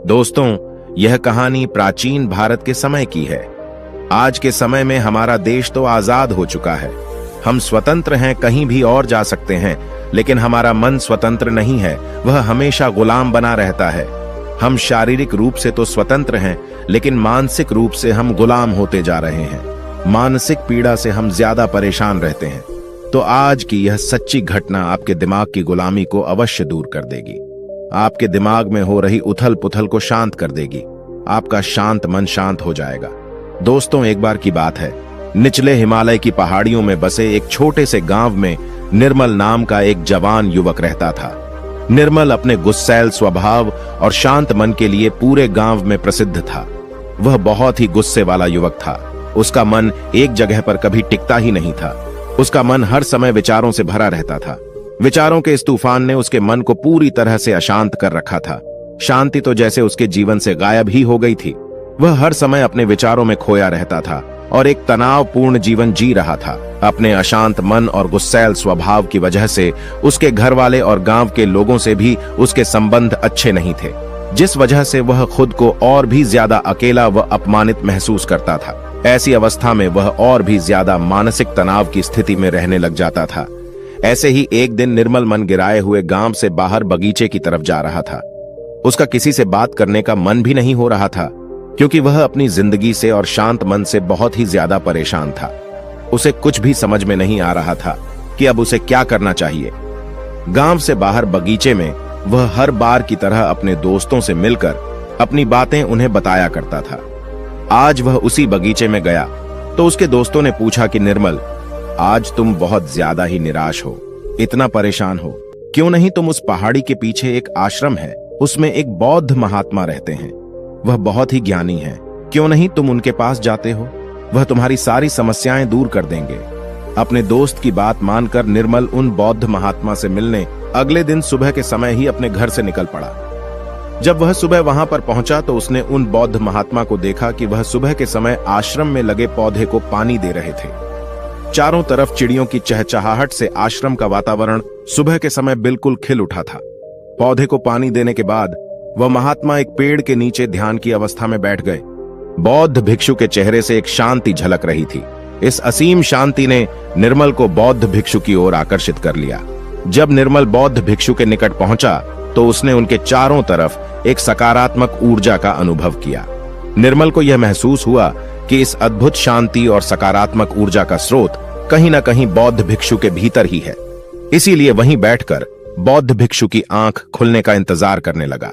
दोस्तों, यह कहानी प्राचीन भारत के समय की है। आज के समय में हमारा देश तो आजाद हो चुका है। हम स्वतंत्र हैं, कहीं भी और जा सकते हैं, लेकिन हमारा मन स्वतंत्र नहीं है। वह हमेशा गुलाम बना रहता है। हम शारीरिक रूप से तो स्वतंत्र हैं, लेकिन मानसिक रूप से हम गुलाम होते जा रहे हैं। मानसिक पीड़ा से हम ज्यादा परेशान रहते हैं। तो आज की यह सच्ची घटना आपके दिमाग की गुलामी को अवश्य दूर कर देगी। आपके दिमाग में हो रही उथल पुथल को शांत कर देगी। आपका शांत मन शांत हो जाएगा। दोस्तों, एक बार की बात है, निचले हिमालय की पहाड़ियों में बसे एक छोटे से गांव में निर्मल नाम का एक जवान युवक रहता था। निर्मल अपने गुस्सैल स्वभाव और शांत मन के लिए पूरे गांव में प्रसिद्ध था। वह बहुत ही गुस्से वाला युवक था। उसका मन एक जगह पर कभी टिकता ही नहीं था। उसका मन हर समय विचारों से भरा रहता था। विचारों के इस तूफान ने उसके मन को पूरी तरह से अशांत कर रखा था। शांति तो जैसे उसके जीवन से गायब ही हो गई थी। वह हर समय अपने विचारों में खोया रहता था और एक तनावपूर्ण जीवन जी रहा था। अपने अशांत मन और गुस्सैल स्वभाव की वजह से उसके घर वाले और गांव के लोगों से भी उसके संबंध अच्छे नहीं थे, जिस वजह से वह खुद को और भी ज्यादा अकेला व अपमानित महसूस करता था। ऐसी अवस्था में वह और भी ज्यादा मानसिक तनाव की स्थिति में रहने लग जाता था। ऐसे ही एक दिन निर्मल मन गिराए हुए गांव से बाहर बगीचे की तरफ जा रहा था। उसका किसी से बात करने का मन भी नहीं हो रहा था, क्योंकि वह अपनी जिंदगी से और शांत मन से बहुत ही ज्यादा परेशान था। उसे कुछ भी समझ में नहीं आ रहा था कि अब उसे क्या करना चाहिए। गांव से बाहर बगीचे में वह हर बार की तरह अपने दोस्तों से मिलकर अपनी बातें उन्हें बताया करता था। आज वह उसी बगीचे में गया तो उसके दोस्तों ने पूछा कि निर्मल, आज तुम बहुत ज्यादा ही निराश हो, इतना परेशान हो। क्यों नहीं तुम उस पहाड़ी के पीछे एक आश्रम है, उसमें एक बौद्ध महात्मा रहते हैं, वह बहुत ही ज्ञानी हैं। क्यों नहीं तुम उनके पास जाते हो, वह तुम्हारी सारी समस्याएं दूर कर देंगे। अपने दोस्त की बात मानकर निर्मल उन बौद्ध महात्मा से मिलने अगले दिन सुबह के समय ही अपने घर से निकल पड़ा। जब वह सुबह वहां पर पहुंचा तो उसने उन बौद्ध महात्मा को देखा कि वह सुबह के समय आश्रम में लगे पौधे को पानी दे रहे थे। चारों तरफ चिड़ियों की चहचहाहट से आश्रम का वातावरण सुबह के समय बिल्कुल खिल उठा था। पौधे को पानी देने के बाद वह महात्मा एक पेड़ के नीचे ध्यान की अवस्था में बैठ गए। बौद्ध भिक्षु के चेहरे से एक शांति झलक रही थी। इस असीम शांति ने निर्मल को बौद्ध भिक्षु की ओर आकर्षित कर लिया। जब निर्मल बौद्ध भिक्षु के निकट पहुंचा तो उसने उनके चारों तरफ एक सकारात्मक ऊर्जा का अनुभव किया। निर्मल को यह महसूस हुआ कि इस अद्भुत शांति और सकारात्मक ऊर्जा का स्रोत कहीं न कहीं बौद्ध भिक्षु के भीतर ही है। इसीलिए वहीं बैठकर बौद्ध भिक्षु की आंख खुलने का इंतजार करने लगा।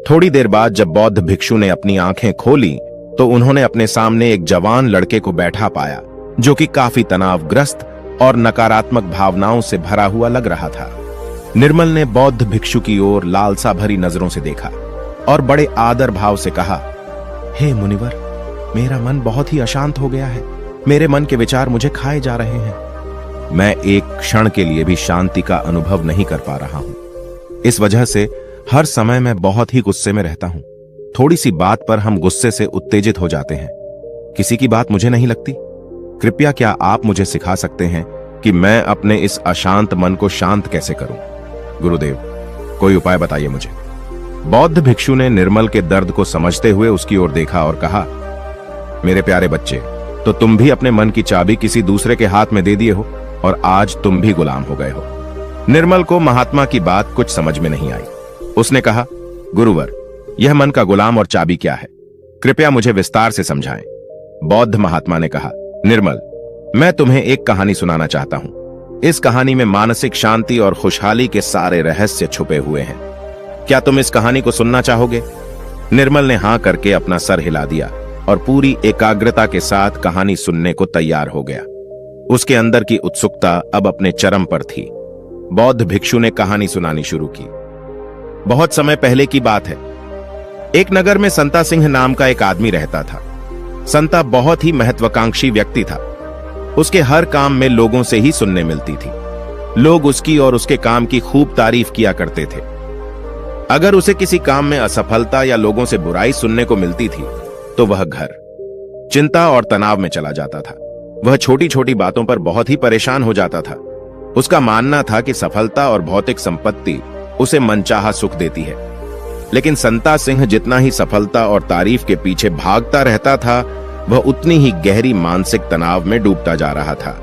थोड़ी देर बाद जब बौद्ध भिक्षु ने अपनी आंखें खोली तो उन्होंने अपने सामने एक जवान लड़के को बैठा पाया, जो कि काफी तनावग्रस्त और नकारात्मक भावनाओं से भरा हुआ लग रहा था। निर्मल ने बौद्ध भिक्षु की ओर लालसा भरी नजरों से देखा और बड़े आदर भाव से कहा, हे मुनिवर, मेरा मन बहुत ही अशांत हो गया है। मेरे मन के विचार मुझे खाए जा रहे हैं। मैं एक क्षण के लिए भी शांति का अनुभव नहीं कर पा रहा हूं। इस वजह से हर समय मैं बहुत ही गुस्से में रहता हूं। थोड़ी सी बात पर हम गुस्से से उत्तेजित हो जाते हैं। किसी की बात मुझे नहीं लगती। कृपया क्या आप मुझे सिखा सकते हैं कि मैं अपने इस अशांत मन को शांत कैसे करूं? गुरुदेव, कोई उपाय बताइए मुझे। बौद्ध भिक्षु ने निर्मल के दर्द को समझते हुए उसकी ओर देखा और कहा, मेरे प्यारे बच्चे, तो तुम भी अपने मन की चाबी किसी दूसरे के हाथ में दे दिए हो और आज तुम भी गुलाम हो गए हो। निर्मल को महात्मा की बात कुछ समझ में नहीं आई। उसने कहा, गुरुवर, यह मन का गुलाम और चाबी क्या है? कृपया मुझे विस्तार से समझाएं। बौद्ध महात्मा ने कहा, निर्मल, मैं तुम्हें एक कहानी सुनाना चाहता हूं। इस कहानी में मानसिक शांति और खुशहाली के सारे रहस्य छुपे हुए हैं। क्या तुम इस कहानी को सुनना चाहोगे? निर्मल ने हां करके अपना सर हिला दिया और पूरी एकाग्रता के साथ कहानी सुनने को तैयार हो गया। उसके अंदर की उत्सुकता अब अपने चरम पर थी। बौद्ध भिक्षु ने कहानी सुनानी शुरू की। बहुत समय पहले की बात है। एक नगर में संता सिंह नाम का एक आदमी रहता था। संता बहुत ही महत्वाकांक्षी व्यक्ति था। उसके हर काम में लोगों से ही सुनने मिलती थी। लोग उसकी और उसके काम की खूब तारीफ किया करते थे। अगर उसे किसी काम में असफलता या लोगों से बुराई सुनने को मिलती थी तो वह घर चिंता और तनाव में चला जाता था। वह छोटी छोटी बातों पर बहुत ही परेशान हो जाता था। उसका मानना था कि सफलता और भौतिक संपत्ति उसे मनचाहा सुख देती है। लेकिन संता सिंह जितना ही सफलता और तारीफ के पीछे भागता रहता था, वह उतनी ही गहरी मानसिक तनाव में डूबता जा रहा था।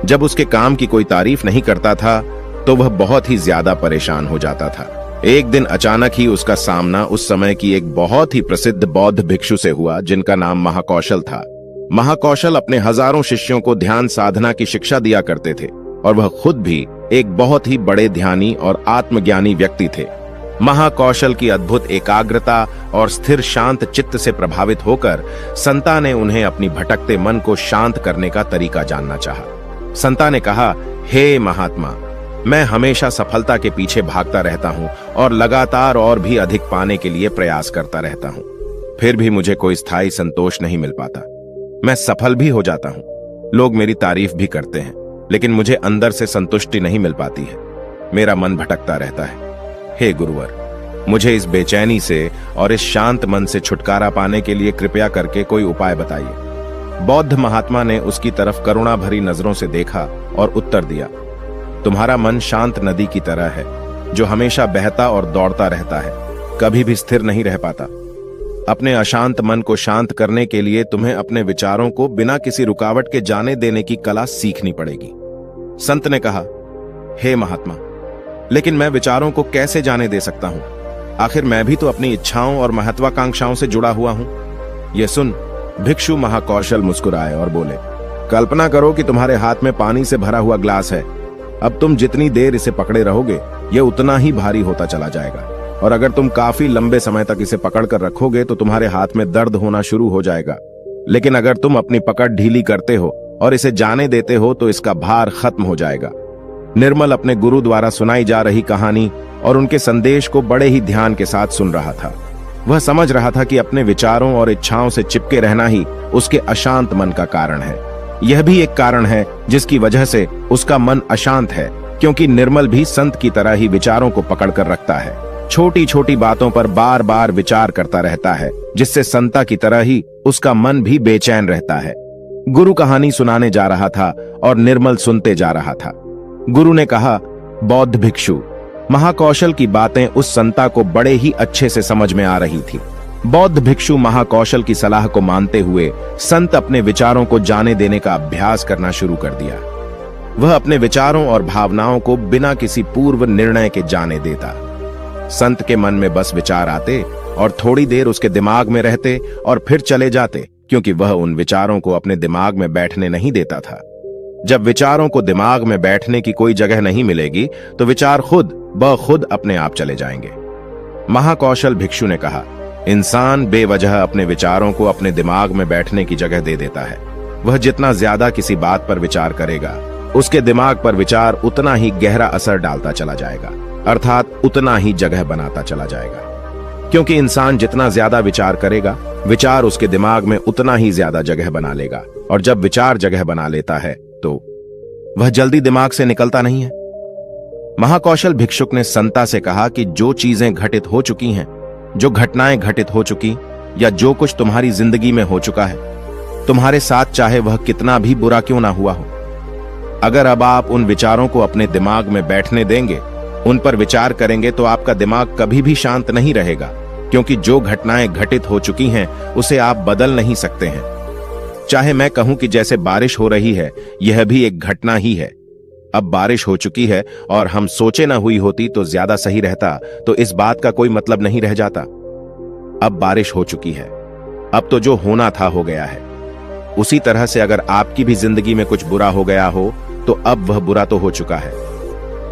जब उसके काम की कोई तारीफ नहीं करता था तो वह बहुत ही ज्यादा परेशान हो जाता था। एक दिन अचानक ही उसका सामना उस समय की एक बहुत ही प्रसिद्ध बौद्ध भिक्षु से हुआ, जिनका नाम महाकौशल था। महाकौशल अपने हजारों शिष्यों को ध्यान साधना की शिक्षा दिया करते थे और वह खुद भी एक बहुत ही बड़े ध्यानी और आत्मज्ञानी व्यक्ति थे। महाकौशल की अद्भुत एकाग्रता और स्थिर शांत चित्त से प्रभावित होकर संता ने उन्हें अपनी भटकते मन को शांत करने का तरीका जानना चाहा। संता ने कहा, हे महात्मा, मैं हमेशा सफलता के पीछे भागता रहता हूं और लगातार और भी अधिक पाने के लिए प्रयास करता रहता हूं, फिर भी मुझे कोई स्थायी संतोष नहीं मिल पाता। मैं सफल भी हो जाता हूं, लोग मेरी तारीफ भी करते हैं, लेकिन मुझे अंदर से संतुष्टि नहीं मिल पाती है। मेरा मन भटकता रहता है। हे गुरुवर, मुझे इस बेचैनी से और इस शांत मन से छुटकारा पाने के लिए कृपया करके कोई उपाय बताइए। बौद्ध महात्मा ने उसकी तरफ करुणा भरी नजरों से देखा और उत्तर दिया, तुम्हारा मन शांत नदी की तरह है, जो हमेशा बहता और दौड़ता रहता है, कभी भी स्थिर नहीं रह पाता। अपने अशांत मन को शांत करने के लिए तुम्हें अपने विचारों को बिना किसी रुकावट के जाने देने की कला सीखनी पड़ेगी। संत ने कहा, हे महात्मा, लेकिन मैं विचारों को कैसे जाने दे सकता हूं? आखिर मैं भी तो अपनी इच्छाओं और महत्वाकांक्षाओं से जुड़ा हुआ हूं। यह सुन भिक्षु महाकौशल मुस्कुराए और बोले, कल्पना करो कि तुम्हारे हाथ में पानी से भरा हुआ ग्लास है। अब तुम जितनी देर इसे पकड़े रहोगे, यह उतना ही भारी होता चला जाएगा, और अगर तुम काफी लंबे समय तक इसे पकड़कर रखोगे तो तुम्हारे हाथ में दर्द होना शुरू हो जाएगा। लेकिन अगर तुम अपनी पकड़ ढीली करते हो और इसे जाने देते हो तो इसका भार खत्म हो जाएगा। निर्मल अपने गुरु द्वारा सुनाई जा रही कहानी और उनके संदेश को बड़े ही ध्यान के साथ सुन रहा था। वह समझ रहा था कि अपने विचारों और इच्छाओं से चिपके रहना ही उसके अशांत मन का कारण है। यह भी एक कारण है जिसकी वजह से उसका मन अशांत है, क्योंकि निर्मल भी संत की तरह ही विचारों को पकड़कर रखता है। छोटी छोटी बातों पर बार बार विचार करता रहता है, जिससे संता की तरह ही उसका मन भी बेचैन रहता है। गुरु कहानी सुनाने जा रहा था और निर्मल सुनते जा रहा था। गुरु ने कहा, बौद्ध भिक्षु, महाकौशल की बातें उस संता को बड़े ही अच्छे से समझ में आ रही थी। बौद्ध भिक्षु महाकौशल की सलाह को मानते हुए संत अपने विचारों को जाने देने का अभ्यास करना शुरू कर दिया। वह अपने विचारों और भावनाओं को बिना किसी पूर्व निर्णय के जाने देता। संत के मन में बस विचार आते और थोड़ी देर उसके दिमाग में रहते और फिर चले जाते, क्योंकि वह उन विचारों को अपने दिमाग में बैठने नहीं देता था। जब विचारों को दिमाग में बैठने की कोई जगह नहीं मिलेगी तो विचार खुद ब खुद अपने आप चले जाएंगे। महाकौशल भिक्षु ने कहा, इंसान बेवजह अपने विचारों को अपने दिमाग में बैठने की जगह दे देता है। वह जितना ज्यादा किसी बात पर विचार करेगा, उसके दिमाग पर विचार उतना ही गहरा असर डालता चला जाएगा, अर्थात उतना ही जगह बनाता चला जाएगा। क्योंकि इंसान जितना ज्यादा विचार करेगा, विचार उसके दिमाग में उतना ही ज्यादा जगह बना लेगा, और जब विचार जगह बना लेता है तो वह जल्दी दिमाग से निकलता नहीं है। महाकौशल भिक्षुक ने संता से कहा कि जो चीजें घटित हो चुकी हैं, जो घटनाएं घटित हो चुकी, या जो कुछ तुम्हारी जिंदगी में हो चुका है, तुम्हारे साथ चाहे वह कितना भी बुरा क्यों ना हुआ हो, अगर अब आप उन विचारों को अपने दिमाग में बैठने देंगे, उन पर विचार करेंगे, तो आपका दिमाग कभी भी शांत नहीं रहेगा, क्योंकि जो घटनाएं घटित हो चुकी हैं उसे आप बदल नहीं सकते हैं। चाहे मैं कहूं कि जैसे बारिश हो रही है, यह भी एक घटना ही है। अब बारिश हो चुकी है और हम सोचे ना हुई होती तो ज्यादा सही रहता, तो इस बात का कोई मतलब नहीं रह जाता। अब बारिश हो चुकी है, अब तो जो होना था हो गया है। उसी तरह से अगर आपकी भी जिंदगी में कुछ बुरा हो गया हो तो अब वह बुरा तो हो चुका है।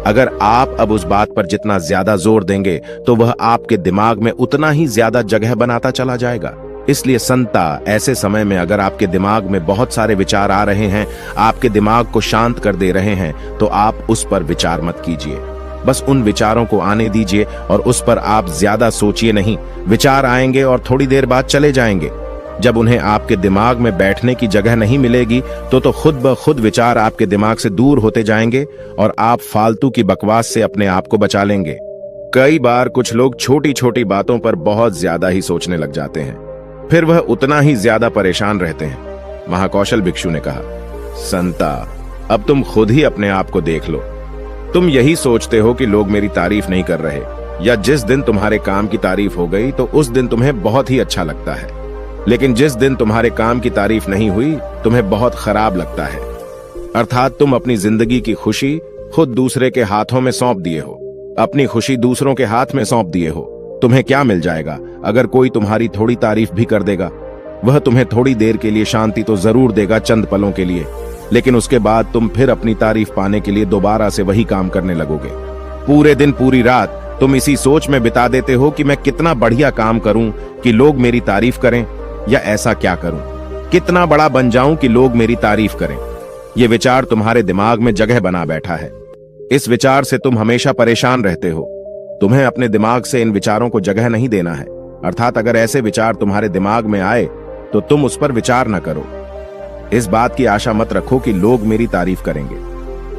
अगर आप अब उस बात पर जितना ज्यादा जोर देंगे तो वह आपके दिमाग में उतना ही ज्यादा जगह बनाता चला जाएगा। इसलिए संता, ऐसे समय में अगर आपके दिमाग में बहुत सारे विचार आ रहे हैं, आपके दिमाग को शांत कर दे रहे हैं, तो आप उस पर विचार मत कीजिए। बस उन विचारों को आने दीजिए और उस पर आप ज्यादा सोचिए नहीं। विचार आएंगे और थोड़ी देर बाद चले जाएंगे। जब उन्हें आपके दिमाग में बैठने की जगह नहीं मिलेगी तो खुद ब खुद विचार आपके दिमाग से दूर होते जाएंगे और आप फालतू की बकवास से अपने आप को बचा लेंगे। कई बार कुछ लोग छोटी छोटी बातों पर बहुत ज्यादा ही सोचने लग जाते हैं, फिर वह उतना ही ज्यादा परेशान रहते हैं। महाकौशल भिक्षु ने कहा, संता, अब तुम खुद ही अपने आप को देख लो। तुम यही सोचते हो कि लोग मेरी तारीफ नहीं कर रहे, या जिस दिन तुम्हारे काम की तारीफ हो गई तो उस दिन तुम्हें बहुत ही अच्छा लगता है, लेकिन जिस दिन तुम्हारे काम की तारीफ नहीं हुई तुम्हें बहुत खराब लगता है। अर्थात तुम अपनी जिंदगी की खुशी खुद दूसरे के हाथों में सौंप दिए हो, अपनी खुशी दूसरों के हाथ में सौंप दिए हो। तुम्हें क्या मिल जाएगा अगर कोई तुम्हारी थोड़ी तारीफ भी कर देगा? वह तुम्हें थोड़ी देर के लिए शांति तो जरूर देगा, चंद पलों के लिए, लेकिन उसके बाद तुम फिर अपनी तारीफ पाने के लिए दोबारा से वही काम करने लगोगे। पूरे दिन पूरी रात तुम इसी सोच में बिता देते हो कि मैं कितना बढ़िया काम करूं कि लोग मेरी तारीफ करें, या ऐसा क्या करूं, कितना बड़ा बन जाऊं कि लोग मेरी तारीफ करें। ये विचार तुम्हारे दिमाग में जगह बना बैठा है। इस विचार से तुम हमेशा परेशान रहते हो। तुम्हें अपने दिमाग से इन विचारों को जगह नहीं देना है। अर्थात अगर ऐसे विचार तुम्हारे दिमाग में आए तो तुम उस पर विचार न करो। इस बात की आशा मत रखो कि लोग मेरी तारीफ करेंगे।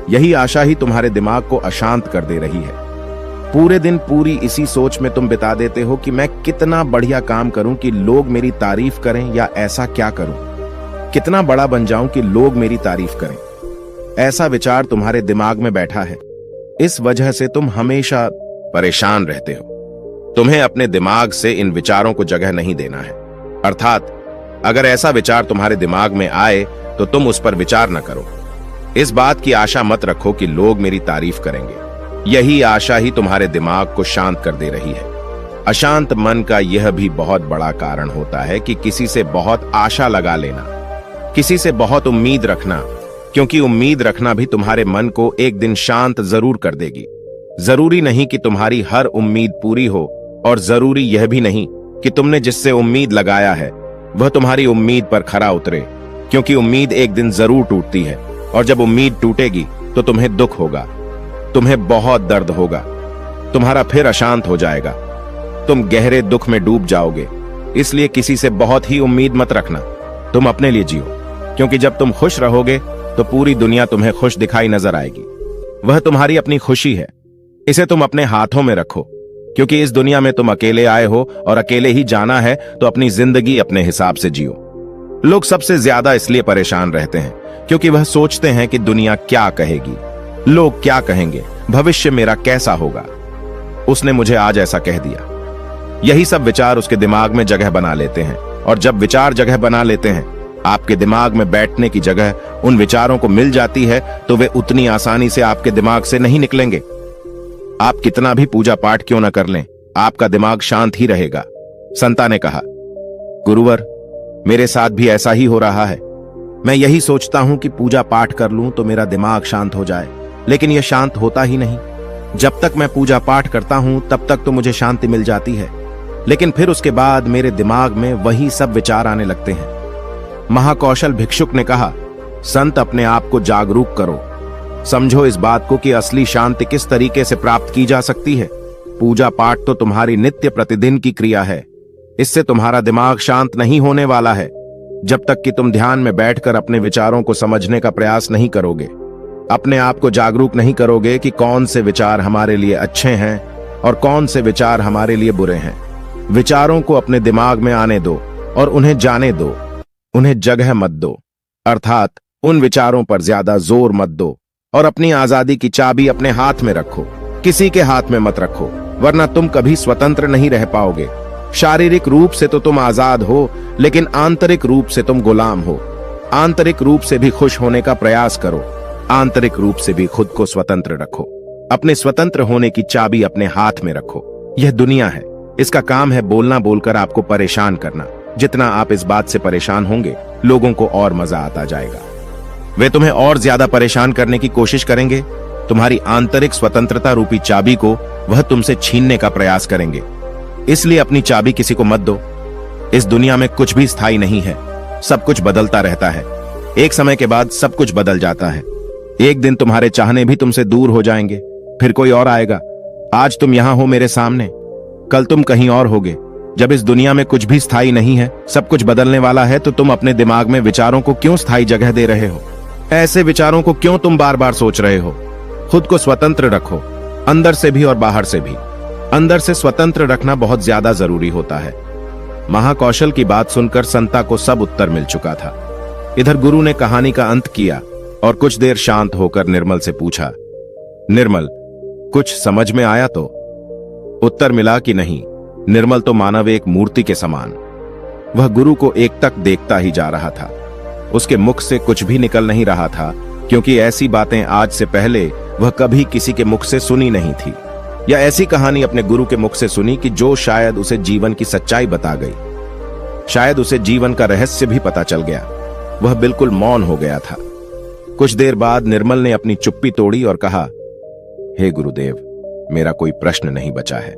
यही आशा ही तुम्हारे दिमाग को अशांत कर दे रही है। पूरे दिन पूरी इसी सोच में तुम बिता देते हो कि मैं कितना बढ़िया काम करूं कि लोग मेरी तारीफ करें, या ऐसा क्या करूं, कितना बड़ा बन जाऊं कि लोग मेरी तारीफ करें। ऐसा विचार तुम्हारे दिमाग में बैठा है। इस वजह से तुम हमेशा परेशान रहते हो। तुम्हें अपने दिमाग से इन विचारों को जगह नहीं देना है। अर्थात अगर ऐसा विचार तुम्हारे दिमाग में आए तो तुम उस पर विचार न करो। इस बात की आशा मत रखो कि लोग मेरी तारीफ करेंगे। यही आशा ही तुम्हारे दिमाग को शांत कर दे रही है। अशांत मन का यह भी बहुत बड़ा कारण होता है कि किसी से बहुत आशा लगा लेना, किसी से बहुत उम्मीद रखना, क्योंकि उम्मीद रखना भी तुम्हारे मन को एक दिन शांत जरूर कर देगी। जरूरी नहीं कि तुम्हारी हर उम्मीद पूरी हो, और जरूरी यह भी नहीं कि तुमने जिससे उम्मीद लगाया है वह तुम्हारी उम्मीद पर खरा उतरे, क्योंकि उम्मीद एक दिन जरूर टूटती है, और जब उम्मीद टूटेगी तो तुम्हें दुख होगा, तुम्हें बहुत दर्द होगा, तुम्हारा फिर अशांत हो जाएगा, तुम गहरे दुख में डूब जाओगे। इसलिए किसी से बहुत ही उम्मीद मत रखना। तुम अपने लिए जियो, क्योंकि जब तुम खुश रहोगे तो पूरी दुनिया तुम्हें खुश दिखाई नजर आएगी। वह तुम्हारी अपनी खुशी है, इसे तुम अपने हाथों में रखो, क्योंकि इस दुनिया में तुम अकेले आए हो और अकेले ही जाना है, तो अपनी जिंदगी अपने हिसाब से जियो। लोग सबसे ज्यादा इसलिए परेशान रहते हैं क्योंकि वह सोचते हैं कि दुनिया क्या कहेगी, लोग क्या कहेंगे, भविष्य मेरा कैसा होगा, उसने मुझे आज ऐसा कह दिया। यही सब विचार उसके दिमाग में जगह बना लेते हैं, और जब विचार जगह बना लेते हैं, आपके दिमाग में बैठने की जगह उन विचारों को मिल जाती है, तो वे उतनी आसानी से आपके दिमाग से नहीं निकलेंगे। आप कितना भी पूजा पाठ क्यों न कर लें, आपका दिमाग शांत ही रहेगा। संता ने कहा, गुरुवर, मेरे साथ भी ऐसा ही हो रहा है। मैं यही सोचता हूं कि पूजा पाठ कर लूं तो मेरा दिमाग शांत हो जाए, लेकिन यह शांत होता ही नहीं। जब तक मैं पूजा पाठ करता हूं तब तक तो मुझे शांति मिल जाती है, लेकिन फिर उसके बाद मेरे दिमाग में वही सब विचार आने लगते हैं। महाकौशल भिक्षुक ने कहा, संत, अपने आप को जागरूक करो, समझो इस बात को कि असली शांति किस तरीके से प्राप्त की जा सकती है। पूजा पाठ तो तुम्हारी नित्य प्रतिदिन की क्रिया है, इससे तुम्हारा दिमाग शांत नहीं होने वाला है जब तक कि तुम ध्यान में बैठकर अपने विचारों को समझने का प्रयास नहीं करोगे, अपने आप को जागरूक नहीं करोगे कि कौन से विचार हमारे लिए अच्छे हैं और कौन से विचार हमारे लिए बुरे हैं। विचारों को अपने दिमाग में आने दो और उन्हें जाने दो, उन्हें जगह मत दो। अर्थात उन विचारों पर ज्यादा जोर मत दो, और अपनी आजादी की चाबी अपने हाथ में रखो, किसी के हाथ में मत रखो, वरना तुम कभी स्वतंत्र नहीं रह पाओगे। शारीरिक रूप से तो तुम आजाद हो, लेकिन आंतरिक रूप से तुम गुलाम हो। आंतरिक रूप से भी खुश होने का प्रयास करो, आंतरिक रूप से भी खुद को स्वतंत्र रखो। अपने स्वतंत्र होने की चाबी अपने हाथ में रखो। यह दुनिया है, इसका काम है बोलना बोलकर आपको परेशान करना। जितना आप इस बात से परेशान होंगे, लोगों को और मजा आता जाएगा। वे तुम्हें और ज्यादा परेशान करने की कोशिश करेंगे। तुम्हारी आंतरिक स्वतंत्रता रूपी चाबी को वह तुमसे छीनने का प्रयास करेंगे। इसलिए अपनी चाबी किसी को मत दो। इस दुनिया में कुछ भी स्थायी नहीं है, सब कुछ बदलता रहता है। एक समय के बाद सब कुछ बदल जाता है। एक दिन तुम्हारे चाहने भी तुमसे दूर हो जाएंगे, फिर कोई और आएगा। आज तुम यहां हो मेरे सामने, कल तुम कहीं और होगे। जब इस दुनिया में कुछ भी स्थायी नहीं है, सब कुछ बदलने वाला है, तो तुम अपने दिमाग में विचारों को क्यों स्थायी जगह दे रहे हो? ऐसे विचारों को क्यों तुम बार बार सोच रहे हो? खुद को स्वतंत्र रखो, अंदर से भी और बाहर से भी। अंदर से स्वतंत्र रखना बहुत ज्यादा जरूरी होता है। महाकौशल की बात सुनकर संता को सब उत्तर मिल चुका था। इधर गुरु ने कहानी का अंत किया और कुछ देर शांत होकर निर्मल से पूछा, निर्मल, कुछ समझ में आया तो? उत्तर मिला कि नहीं। निर्मल तो मानव एक मूर्ति के समान। वह गुरु को एकटक देखता ही जा रहा था। उसके मुख से कुछ भी निकल नहीं रहा था, क्योंकि ऐसी बातें आज से पहले वह कभी किसी के मुख से सुनी नहीं थी, या ऐसी कहानी अपने गुरु के मुख से सुनी कि जो शायद उसे जीवन की सच्चाई बता गई। शायद उसे जीवन का रहस्य भी पता चल गया। वह बिल्कुल मौन हो गया था। कुछ देर बाद निर्मल ने अपनी चुप्पी तोड़ी और कहा, हे गुरुदेव, मेरा कोई प्रश्न नहीं बचा है।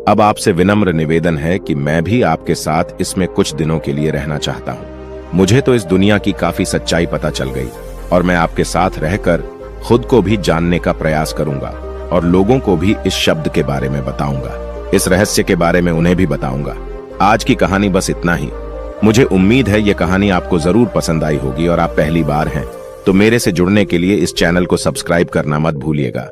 अब आपसे विनम्र निवेदन है कि मैं भी आपके साथ इसमें कुछ दिनों के लिए रहना चाहता हूं। मुझे तो इस दुनिया की काफी सच्चाई पता चल गई और मैं आपके साथ रहकर खुद को भी जानने का प्रयास करूंगा और लोगों को भी इस शब्द के बारे में बताऊंगा, इस रहस्य के बारे में उन्हें भी बताऊंगा। आज की कहानी बस इतना ही। मुझे उम्मीद है यह कहानी आपको जरूर पसंद आई होगी और आप पहली बार हैं तो मेरे से जुड़ने के लिए इस चैनल को सब्सक्राइब करना मत भूलिएगा।